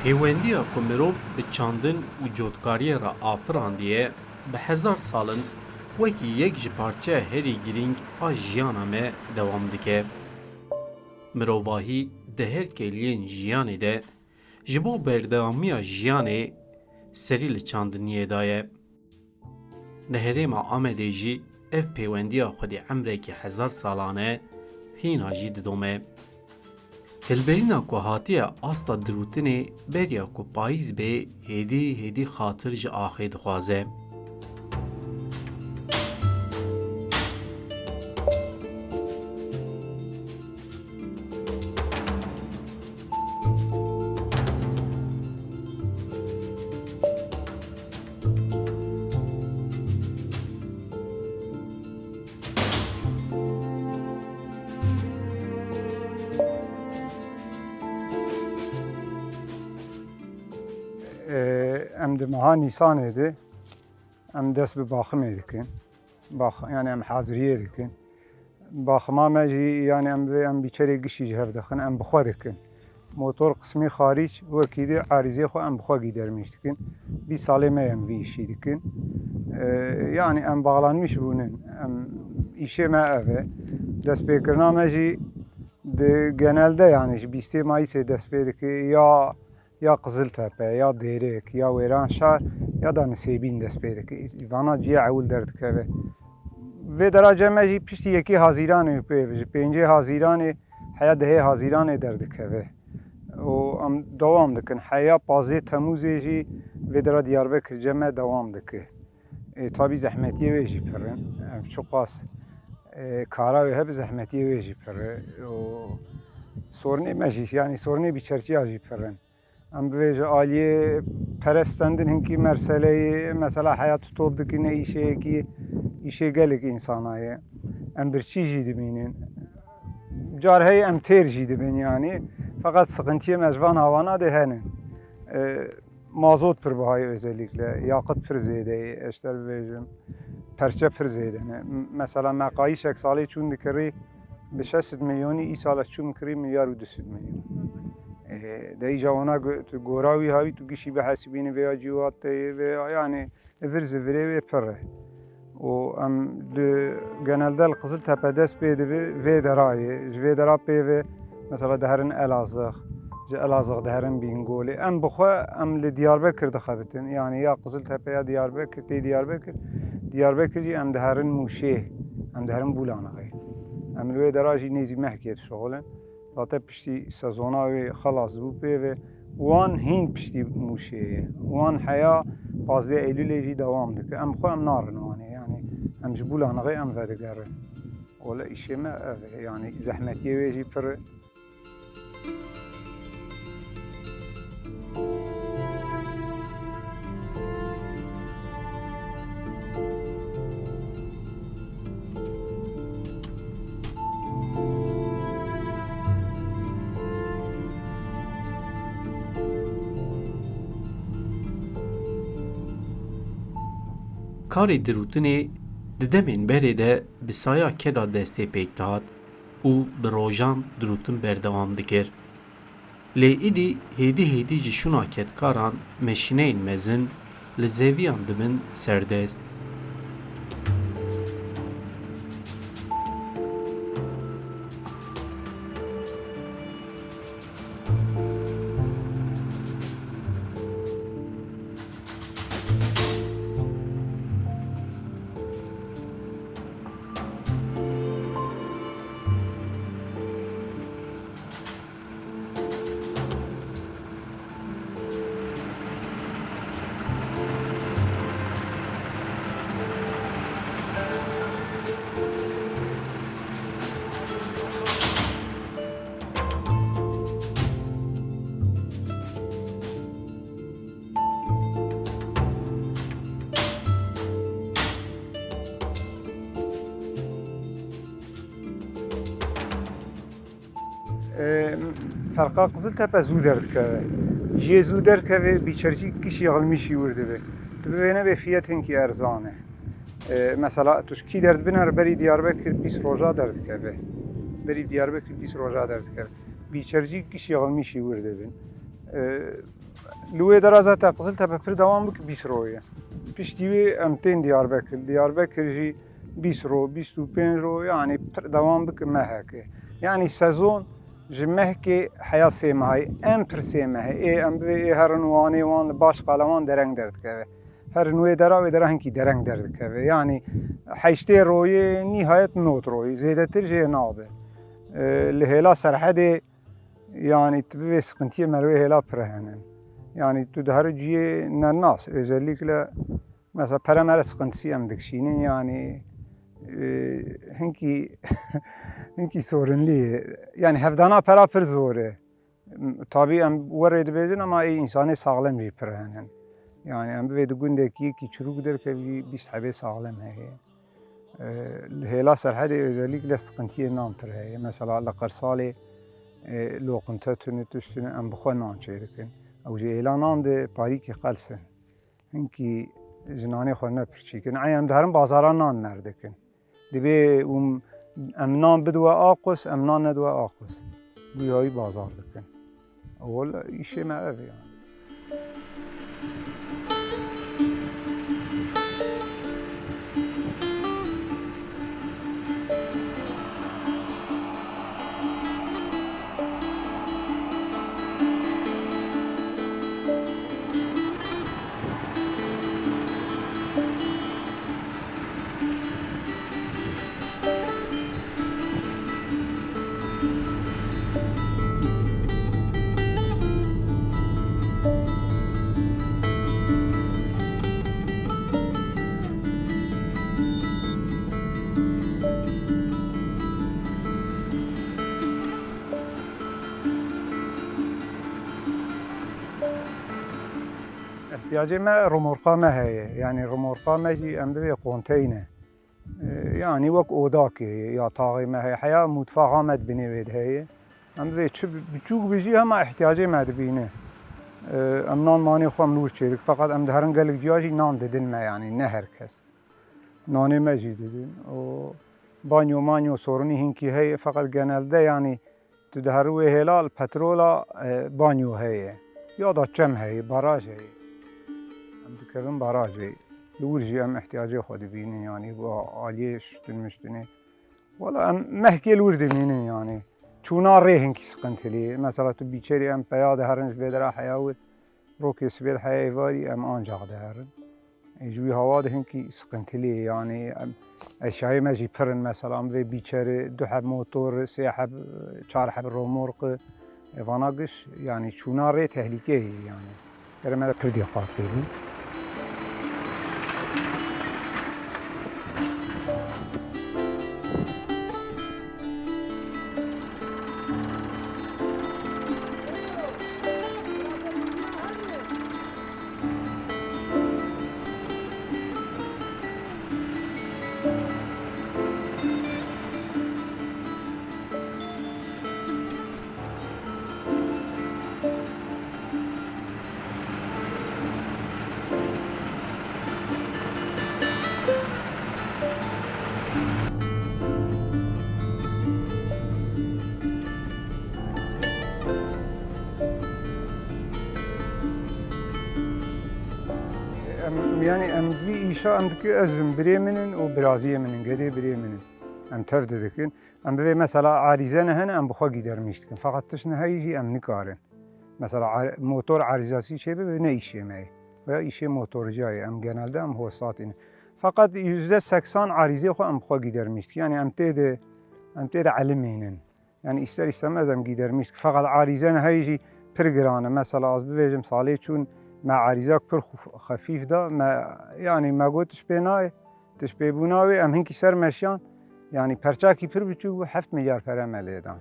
Pêwendiya ku mirov bi çandin û cotkariyê re afirandiye, bi hezar salin wekî yek ji parçeya herî girîng a jiyana me dewam dike. Mirovahî di her kêliyên jiyanê de ji bo berdewamiya jiyanê serî li çandiniyê da ye. Di herêma Amedê jî ev pêwendiya xwedî emrekî hezar salane hîna jî didome. Hilberîna ku hatiye asta dirûtinê beriya ku payîz bê hêdî hêdî xatir ji axê dixwaze. Em di meha Nîsanê de em dest bi baximê dikin. Yani em haziriyê dikin. Baxima me jî yani em bîçerê gişî ji hev dixin, em bi xwe dikin. Motor qismê xarîc wekî de arîzê xwe em bi xwe gîdermîş dikin. 20 salê me em vî işî dikin. Yani em bağlanmış bûnin. Em îşê me ev e. Destpêkirina me jî genelde yani ji 20 Mayîsê dest pê dike ya Qiziltepe, ya Dêrêk, ya Wêranşar ya da Nisêbîn dest pê dike. Vana ciya ewil derdikeve. Vê derece me jî piştî yekî Hazîranê pê ji 5 Hazîranê heya 10 Hazîranê derdikeve. û em dewam dikin. Heya 15 Temûzê jî vê dera Diyarbekir ceme dewam dike. Tabî zehmetiyê wê jî pir in. Em çi qas kara wê hebe zehmetiyê wê jî pir e. Sornê me jî yani sornê bîçerçiya jî pir in. Em bivêje aliyê perestendin hinkî merseleyê mesela heya tu top dikine îşeyekî îşê gelek însana ye. Em birçî jî dibînin. Car heye em têr jî dibin yani. Fakat sıkıntıyê me ji van havana de henin. Mazot pir bihayê özellikle. Yakıt pir zêde ye. Eşter bibêjim. Perçe pir zêde ne. Mesela me qayîşek salê çûn dikirî bi 600 milyonî î sala çûn kirî milyar û 200 milyon. De îca wana gora wî havî tu gişî bihesibînî veya cîwatê veya yani vir zivirê wê pir e. û em genelde li Qiziltepe dest pê dibe vê derayê. Ji vê dera pêvê mesela diherin Elazığ, ji Elazığ diherin Bîngolê. Em bi xwe em li Diyarbekir dixebitin. Yani ya Qiziltepe ya Diyarbekir, tê Diyarbekir. Diyarbekir jî em diherin Mûşê, em diherin Bûlanexê. Em li wê dera jî nêzî mehkê dişoxilin. Zaten piştî sezona wê xelas bû pêvê. Wan hîn piştî Mûşê. Wan heya 15 Eylûlê jî dewam dike. Em xwe em narin wanê yani. Em ji Bûlanexê em vedigerin. Ola îşê me ev e. Yani zehmetiyê wê jî pir e. Karê dirûtinê di demên berê de bi saya keda destê pêk dihat û bi rojan dirûtin berdewam dikir. Lê êdî hêdî hêdî ji şûna ketkaran meşîneyên mezin li zêviyan dibin serdest. Ferqa Qiziltepe zû derdikeve. Ciyê zû derkeve bîçerçî kişî xilmişî wir dibe. Dibêne vê fiyetên erzan e. Mesela tuşkî derdibine berî Diyarbekir 20 roja derdikeve. Berî Diyarbekir 20 roja derdikeve. Bîçerçî kişî xilmişî wir dibin. لوی درازه تا قزل تپه پر دوام بک 20 رویه پشتیوی امتین دیاربکر جی 20 رو 25 رو يعني دوام بک مهکه يعني سezon ji mehkê heya sê mehê em pir sê mehê em vê herin wanê wan baş qeleman dereng derdikeve herin wê dera wê dera hinkî dereng derdikeve yani heştê royê nîhayet not royê zêdetir jê nabe li hêla serhedê yani tu bivê sıkıntiyê merwê hêla pir hene yani tu diherî ciyê nenas özellikle mesela peremere sıkıntısı em dikişînin yani hinkî hinkî sorunlî yani hevdana pera pir zor e tabii em werê dibêjin ama însanê saxlem jî pir hene yani em bivê di gundekî yekî çirûk derkevî bîst hebê saxlem heye li hêla serhedê özellikle sıkıntiyê nan pir heye mesela li Qirsalê loqinte tune tiştine em bi xwe nan çê dikin ew jî êla nan de parîkê qelsin hinkî ji nanê xwe ne pir çîkin em diherin bazaran nan nerdikin dibê em nan bidiwe aqos em nan nediwe aqos guyayî bazar dikin ewil îşê me ev e yani احتیاجی me romorka me heye yani romorka me jî em bivê konteyne yani wek odakê ya taxê me heye heya mutfaxa me dibînê wê de heye em bivê çi biçûk bijî hema ehtiyacê me dibîne em nan manê xwe em nûr çêdik feqet em diherin gelek ciya jî nan didin me yani ne herkes nanê me jî didin û banyo manyo sorunî hinkî heye feqet genelde yani tu diherî wê hêla petrola banyo heye ya da çem heye baraj heye em dikevin barajê li wir jî em ehtiyacê xwe dibînin yani bu aliyê ştin miştinê wala em mehkê li wir dimînin yani çûna rê hinkî sıkıntılî mesela tu bîçerê em peya diherin ji vê dera heya wir rokê sibêt heya êvarî em ancaq diherin ji wî hava de hinkî sıkıntılî yani eşyayê me jî pirin mesela em vê bîçerê du heb motor sê heb çar heb romorqi evana giş yani çûna rê tehlikeyê yani gerê me re pir dîqatlî bû yani em vî îşa em dikî ez birê min in û biraziyê min in gedê birê min in em tev didikin em bivê mesela arîze ne hene em bi xwe gîdermîş dikin feqet tişt ne heyî jî em nikarin mesela motor arîzasî çê bibe ne îşê me ye veya îşê motorciya ye em genelde em hosatîne feqet %80 arîzê xwe em bi xwe gîdermîş dikin yani em tê de elimînin yani ister istemez em gîdermîş dikin feqet arîze ne heyî jî pir giran e mesela ez bivêjim salê çûn me arîzak pir xefîf da me yani me got tişpê nayê tişpêbûna wê em hinkî ser meşyan yani perçakî pir biçûk bû 7 milyar pere me lê dan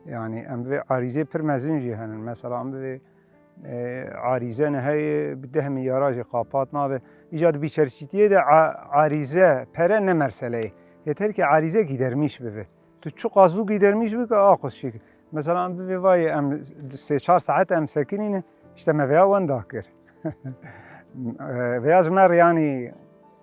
yani em vê arîzê pir mezin jî henin mesela em bivê arîze ne heye bi 10 milyara jî qapat nabe îca di bîçerçîtiyê de arîze pere ne merseleyê yeter ki arîze gîdermîş bibe tu çi qazû gîdermîş bike aqos şîkir mesela em bivê vayê em 3-4 saet em sekinîne işte me veya wenda kir veya ji me yani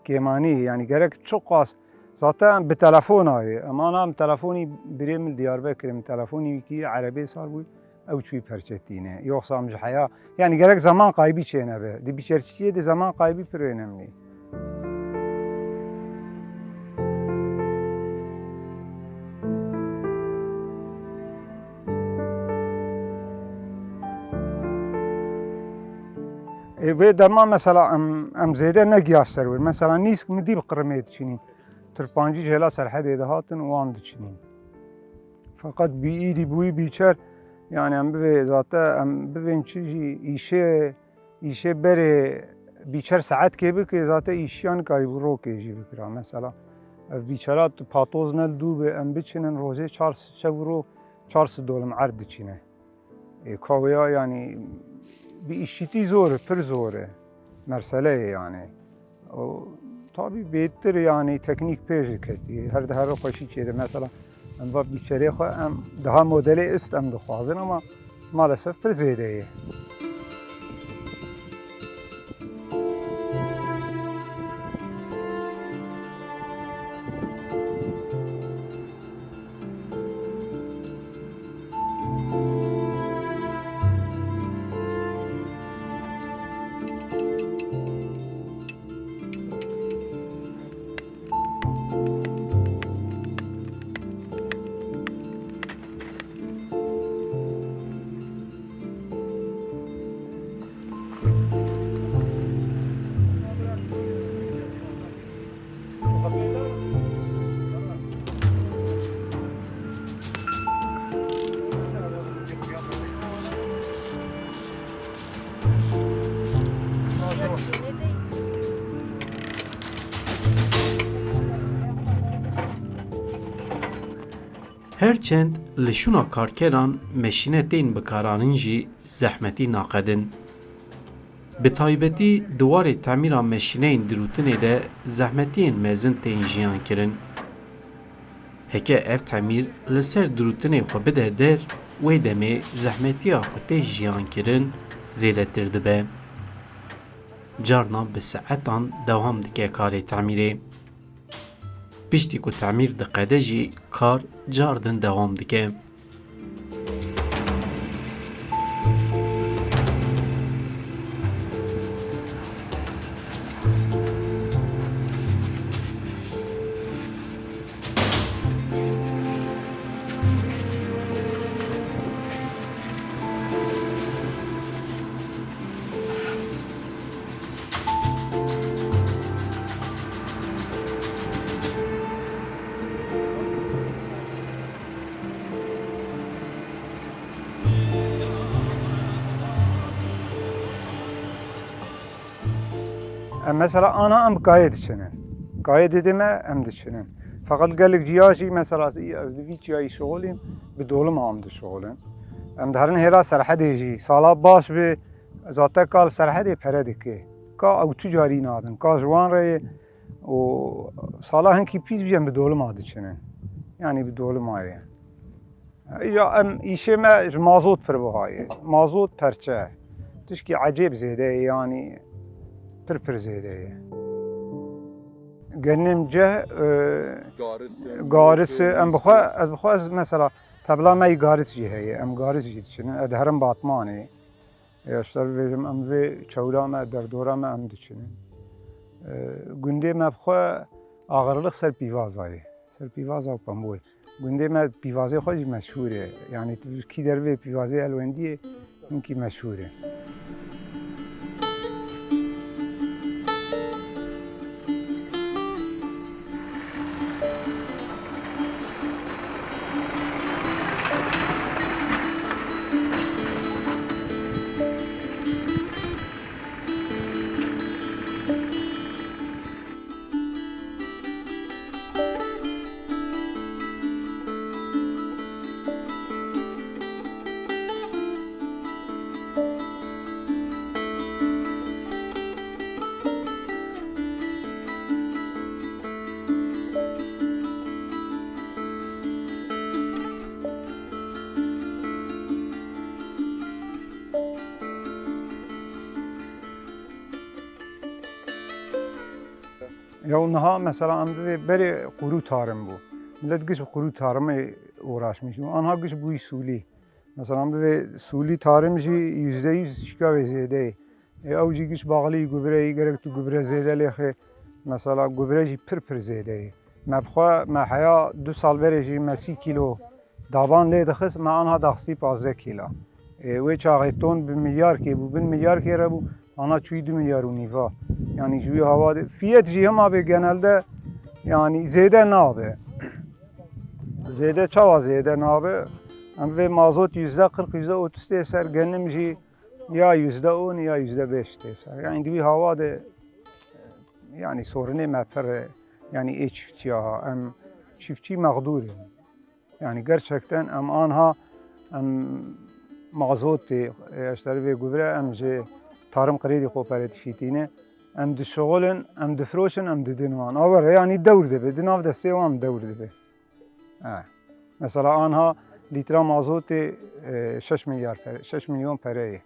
kêmanî yani gerek çi qas zaten bi telefona ye em ana em telefonî birê min Diyarbekirê min telefonî wî kiriye erebê sar bû ew çûyî perçetîne. Yoksa em ji heya yani gerek zaman kaybı çêne be. Di biçerçiyê de zaman kaybı pir önemli. Ve derman mesela em zêde negiya ser wir. Mesela nîsk min dî bi qirimê diçînîn. Tirpancî ji hêla serhedê de hatin û wan diçînîn. Fakat îdî bûyî bîçer yani em bivê zate em bivên çi jî îşê berê bîçer saetkê bike zate îşiya nikarî bi rokê jî bikira. Mesela ev bîçera patoz nel dû be em biçinin rojê çar şev ro 400 dolar erd diçîne. Kawya yani bir işitî zor, pir zor e. Meseleye yani. O tabii bêttir yani teknik pêş diketî. Her de her xweşî çêde mesela em va bîçerê xwe em daha modelê ist em dixwazin ama maalesef pir zêde ye. Herçend li şûna karkeran meşînetên bikaranîn jî zehmetî naqedin. Bi taybetî di warê temîra meşîneyên dirûtinê de zehmetiyên mezin tên jiyan kirin. Heke ev temîr li ser dirûtinê xwe bide der, wê demê zehmetiya ku tê jiyan kirin zêdetir dibe. Carna bi saetan dewam dike karê temîrê. Piştî ku temîr diqede jî kar car din dewam dike. Mesela ana em gayet diçinin. Gayet dedime em diçinin. Fakat gelek ciyajî mesela ez li vî ciyayî şoğulîm bi doluma em dişoğulin. Em diherin hêla serhedê jî sala baş bi zate kal serhedê pere dike. Ka ew tu carî nadin. Ka ji wan re û sala hinkî pîs bî em bi doluma diçinin. Yani bi dolumayê. Ya em îşê me ji mazot pir buhaye. Mazot perçe. Tişkî ecêb zêde ye yani pir zêde ye. Genim ceh garis em bixwe ez mesela tebla me garis jî heye. Em garis jî diçinin. Ez diherim Batmanê. Yaşlar vêjim em vê çewra me derdora me em diçinin. Gundê me bixwe ağırlık ser pîvaza ye. Ser pîvaza pemboy. Gundê me pîvazê xwe jî meşhûr e. Yani kî dervê pîvazê Elwendiyê hinkî meşhûr e. Ya niha mesela em berê qurû tarim bû. Millet giş qurû tarimê uğraşmış. Anha giş bûyî sûlî. مثلا به سولی تارم جی %100 شکا و زیده او جی گیش باقلی گبره گرگ تو گبره زیده لیخه مثلا گبره جی پر زیده مبخوا ما حیا 2 سال بره جی ما 30 کیلو دابان لی دخست ما آنها دخستی 15 کیلو و چاقی تون به میلیار که بو بین میلیار که ربو آنها چوی 2 میلیار و نیفا یعنی جوی هوا فیت جی هم آبه گنالده yani zede nabe. Zede çava zede nabe. Ama ve mazot %40 %30 deser gennim ji ya %10 ya %5 deser. Yani bir hava da yani sorunu meper yani çiftçi ya em çiftçi mağdurum. Yani gerçekten em anha em mazot işleri ve gübre em ji tarım kredi kooperatifine ام دو شغلن ام دو فروشن ام دو دنوان آور يعني دور دبه دناف دسته وام دور دبه مثلا آنها لیتر مازوت 6 میلیارد 6 میلیون پره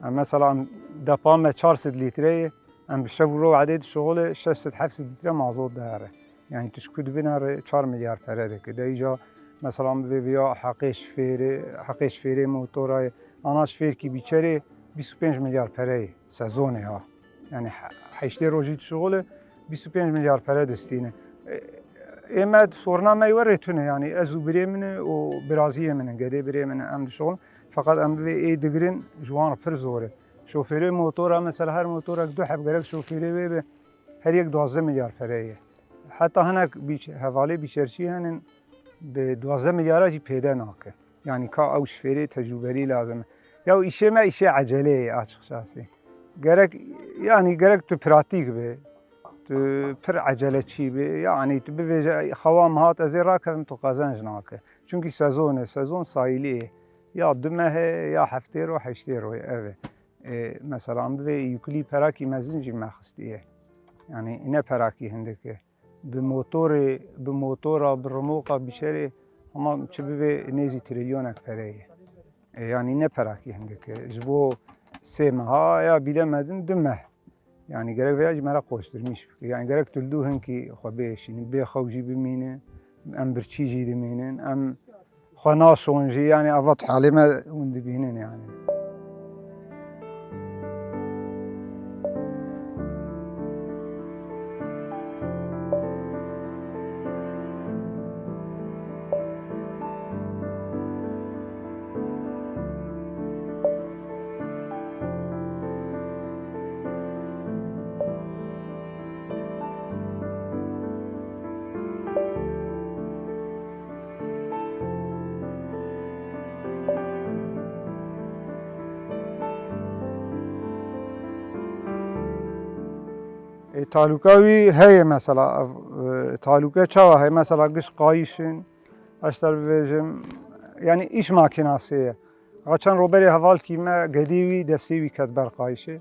مثلا دپام 400 لیتره ام بشوف رو عدد شغل 600 700 لیتر مازوت داره يعني تشكد بنا 4 میلیارد پره ده كده ایجا مثلا ویا حقیش فیره موتورای آناش فیر کی بیچاره 25 میلیارد پره سزونه ها یعنی 8 روزی شغل 25 میلیارد پره دستینه امد سورنا میورتونه یعنی ازو بريمنه و برازیل منه گده بريمنه ام شغل فقط ام ای دگرین جوان پر زوره شوفیری موتور مثلا هر موتور دو حب گرک شوفیری به هر یک 12 میلیارد پره حتی هناك حوالی بیشترچی هنن به 12 میلیارد پیدا ناکه یعنی کا او شوفیری تجربری لازمه یا işe me işe acele açıkçası. Gerek tu pratik be. Tu pir aceleçi be. Yani tu bir hava mahat az rakam tu kazanç nake. Çünkü sezon sahili. Ya dümehe ya haftero haştero evet. Mesela ve yüklü peraki mezinci mahstiye. Yani ne peraki hindeki. Bir motora bir remoka bir şey ama çibi nezi trilyonak pereye. Yani ne peraki hindeki. Bu semha ya bilemedin düme. Yani gerek veya merak koşturmuş. Yani gerek tüldüğün ki xabeşin be xavji bimine em birçici diminin em xana sonji yani avat halime undibinin yani. Talukavi heye mesela taluka çava heye mesela kış kayışın açlar vejim yani iş makinası açan roberi haval kime gedivi destevi kadar kayışı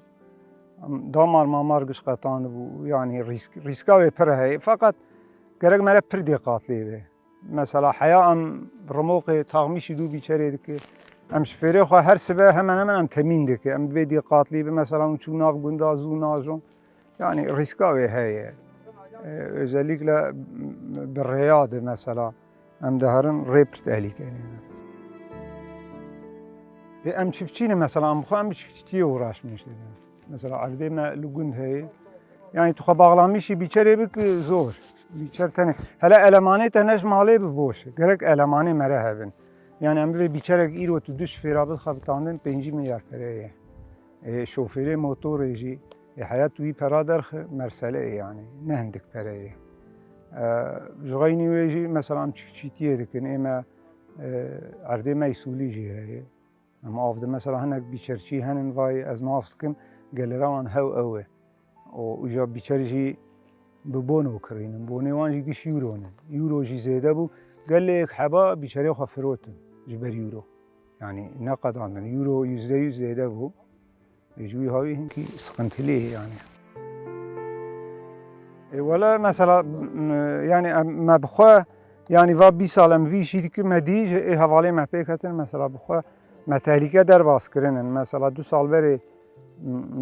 damar mamar kış katan bu yani riska ve per heye fakat gerek mere per dikkatli be mesela hayam remoqe tağmışı du biçeredik ki em şoförü her sebe hemen em temindik em be dikkatli be mesela uçun nav gunda zunajon yani riska ve heye. Özellikle bir reyade mesela hem de herın rep tehlikeli. Em çiftçini mesela em çiftçiye uğraşmıştı. Mesela ardeme lugun heye. Yani tuha bağlanmışı biçere bir zor. Biçer tane. Hele elemane teneş mali bir boş. Gerek elemane merehebin. Yani em bir biçerek iro tu düş firabı kapitandın 5 milyar paraya. Şoförü motoreci حياة وي برادر مرسلة يعني نهندك بريه جغيني ويجي مثلا تشفتيه لكن إما عردي ما يسولي جي هاي أما أفضل مثلا هناك بيشرشي هنن فاي از ناصلكم قال روان هاو أوه وجا بيشرشي ببونو كرين بوني وانجي كيش يورو جي زيدا بو قال لك حبا بيشري خفروتن جبر يورو يعني نقد عندنا يورو %100 زيدا بو يجوي هاي هنكي سقنتليه يعني ولا مثلا يعني ما بخوا يعني va bir salem vi şirki medij havale mehpekatin mesela bخوا metalike derbas kirinin mesela 2 sal beri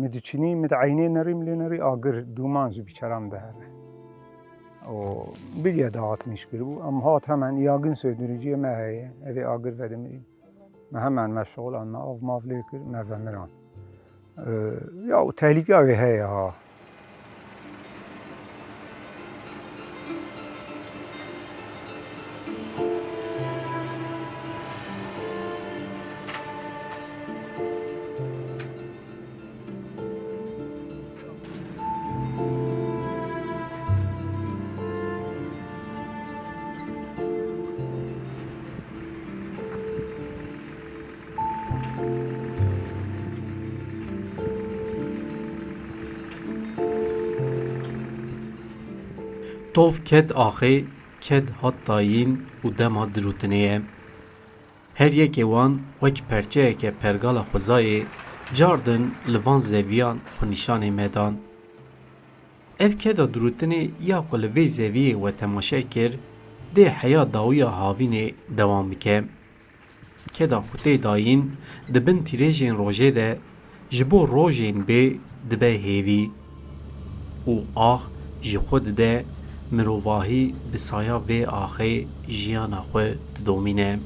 mediçini mit ayne nerim leneri agir duman ji biçaram dehre O biliye dağıtmış gibi bu. Ama hat hemen yangın söndürücüye meheye. Evi agır vedimirin. Hemen meşgul olma av mavlekir mevemiran. Ya o tehlike evi heye ha. Tov ket axê, ket hat dayîn û dema dirûtinê ye. Her yekê wan wek perçeyeke pergala xwezayê cardin li van zeviyan xwe nîşanê me dan. Ev keda dirûtinê ya ku li vê zeviyê we temaşe kir, dê heya dawiya havînê dewam bike. Keda ku tê dayîn dibin tîrêjên rojê de ji bo rojên bê dibe hêvî û ax ji xwe dide mirovahî bi saya vê axê jiyana xwe didomîne.